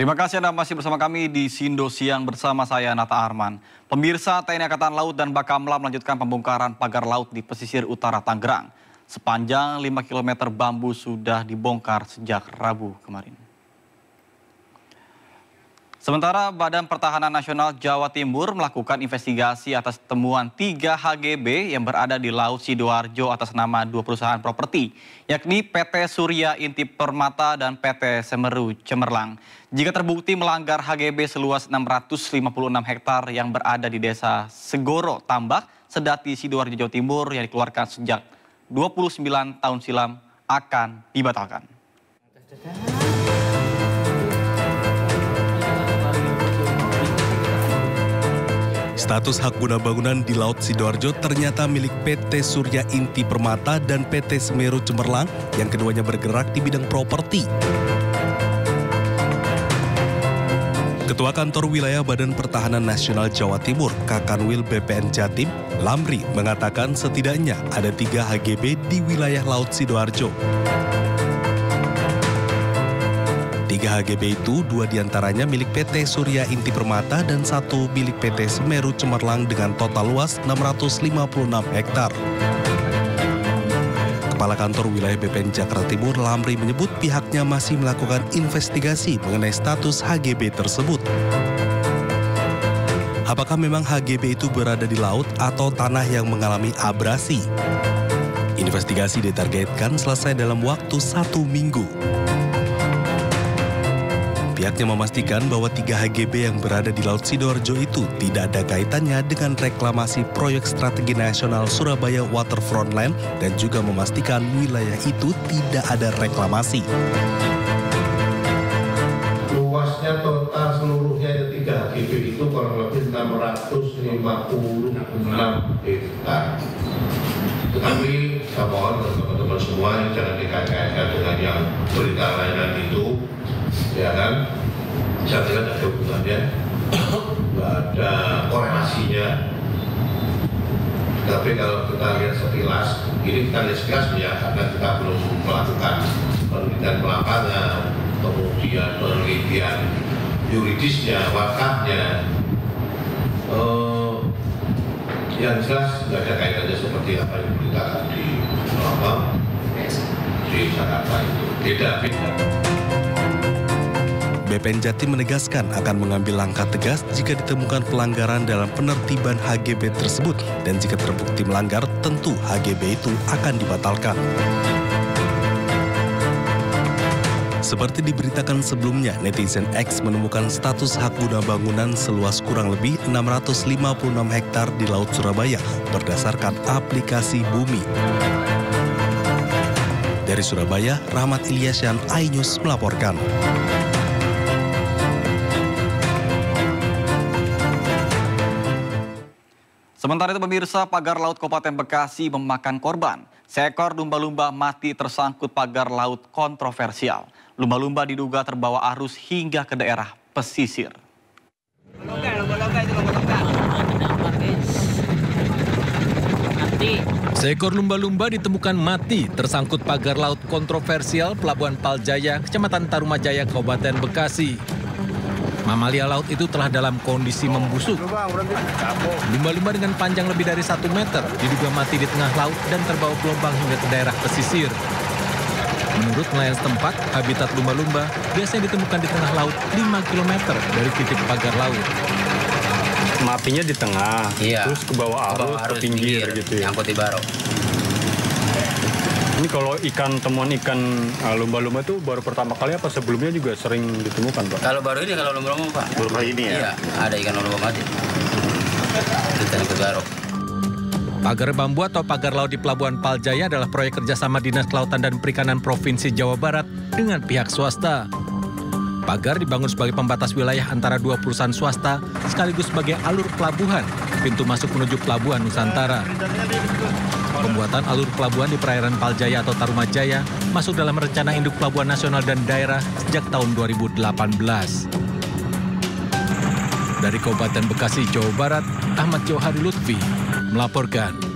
Terima kasih Anda masih bersama kami di Sindo Siang bersama saya Nata Arman. Pemirsa, TNI Angkatan Laut dan Bakamla melanjutkan pembongkaran pagar laut di pesisir utara Tangerang. Sepanjang 5 km bambu sudah dibongkar sejak Rabu kemarin. Sementara Badan Pertahanan Nasional Jawa Timur melakukan investigasi atas temuan 3 HGB yang berada di Laut Sidoarjo atas nama 2 perusahaan properti, yakni PT Surya Inti Permata dan PT Semeru Cemerlang. Jika terbukti melanggar HGB seluas 656 hektar yang berada di Desa Segoro Tambak, Sedati, Sidoarjo, Jawa Timur yang dikeluarkan sejak 29 tahun silam akan dibatalkan. Status hak guna bangunan di Laut Sidoarjo ternyata milik PT Surya Inti Permata dan PT Semeru Cemerlang yang keduanya bergerak di bidang properti. Ketua Kantor Wilayah Badan Pertahanan Nasional Jawa Timur, Kakanwil BPN Jatim, Lamri, mengatakan setidaknya ada 3 HGB di wilayah Laut Sidoarjo. 3 HGB itu, 2 diantaranya milik PT Surya Inti Permata dan 1 milik PT Semeru Cemerlang dengan total luas 656 hektar. Kepala Kantor Wilayah BPN Jakarta Timur, Lamri, menyebut pihaknya masih melakukan investigasi mengenai status HGB tersebut. Apakah memang HGB itu berada di laut atau tanah yang mengalami abrasi? Investigasi ditargetkan selesai dalam waktu 1 minggu. Pihaknya memastikan bahwa 3 HGB yang berada di Laut Sidoarjo itu tidak ada kaitannya dengan reklamasi proyek strategi nasional Surabaya Waterfront Land dan juga memastikan wilayah itu tidak ada reklamasi. Luasnya total seluruhnya ada 3 HGB itu kurang lebih 656 hektar. Tetapi saya mohon teman-teman semua jangan dikait-kaitkan dengan yang berita layanan itu. Ya kan, saya kira ada hubungannya, nggak ada korelasinya. Tapi kalau kita lihat sekilas, ini kita lihat sekilas ya, karena kita belum melakukan penelitian lapangan, kemudian penelitian yuridisnya, wakafnya. Yang jelas nggak ada kaitannya seperti apa yang diberitakan di Jakarta itu. Beda-beda. BPN Jatim menegaskan akan mengambil langkah tegas jika ditemukan pelanggaran dalam penertiban HGB tersebut dan jika terbukti melanggar, tentu HGB itu akan dibatalkan. Seperti diberitakan sebelumnya, netizen X menemukan status hak guna bangunan seluas kurang lebih 656 hektar di Laut Surabaya berdasarkan aplikasi Bumi. Dari Surabaya, Rahmat Ilyasyan, iNews melaporkan. Sementara itu pemirsa, pagar laut Kabupaten Bekasi memakan korban. Seekor lumba-lumba mati tersangkut pagar laut kontroversial. Lumba-lumba diduga terbawa arus hingga ke daerah pesisir. Seekor lumba-lumba ditemukan mati tersangkut pagar laut kontroversial Pelabuhan Paljaya, Kecamatan Tarumajaya, Kabupaten Bekasi. Mamalia laut itu telah dalam kondisi membusuk. Lumba-lumba dengan panjang lebih dari 1 meter diduga mati di tengah laut dan terbawa gelombang hingga ke daerah pesisir. Menurut nelayan setempat, habitat lumba-lumba biasanya ditemukan di tengah laut 5 km dari titik pagar laut. Matinya di tengah, iya, terus ke bawah arus, ke pinggir gitu ya. Nyangkut di baro. Ini kalau temuan ikan lumba-lumba itu baru pertama kali apa sebelumnya juga sering ditemukan, Pak? Kalau baru ini, kalau lumba-lumba, Pak. Baru kali ini ya? Iya, ada ikan lumba mati. Kita ke baro. Pagar bambu atau pagar laut di Pelabuhan Paljaya adalah proyek kerjasama Dinas Kelautan dan Perikanan Provinsi Jawa Barat dengan pihak swasta. Pagar dibangun sebagai pembatas wilayah antara 2 perusahaan swasta sekaligus sebagai alur pelabuhan, pintu masuk menuju Pelabuhan Nusantara. Pembuatan alur pelabuhan di perairan Paljaya atau Tarumajaya masuk dalam rencana induk pelabuhan nasional dan daerah sejak tahun 2018. Dari Kabupaten Bekasi, Jawa Barat, Ahmad Johari Lutfi melaporkan.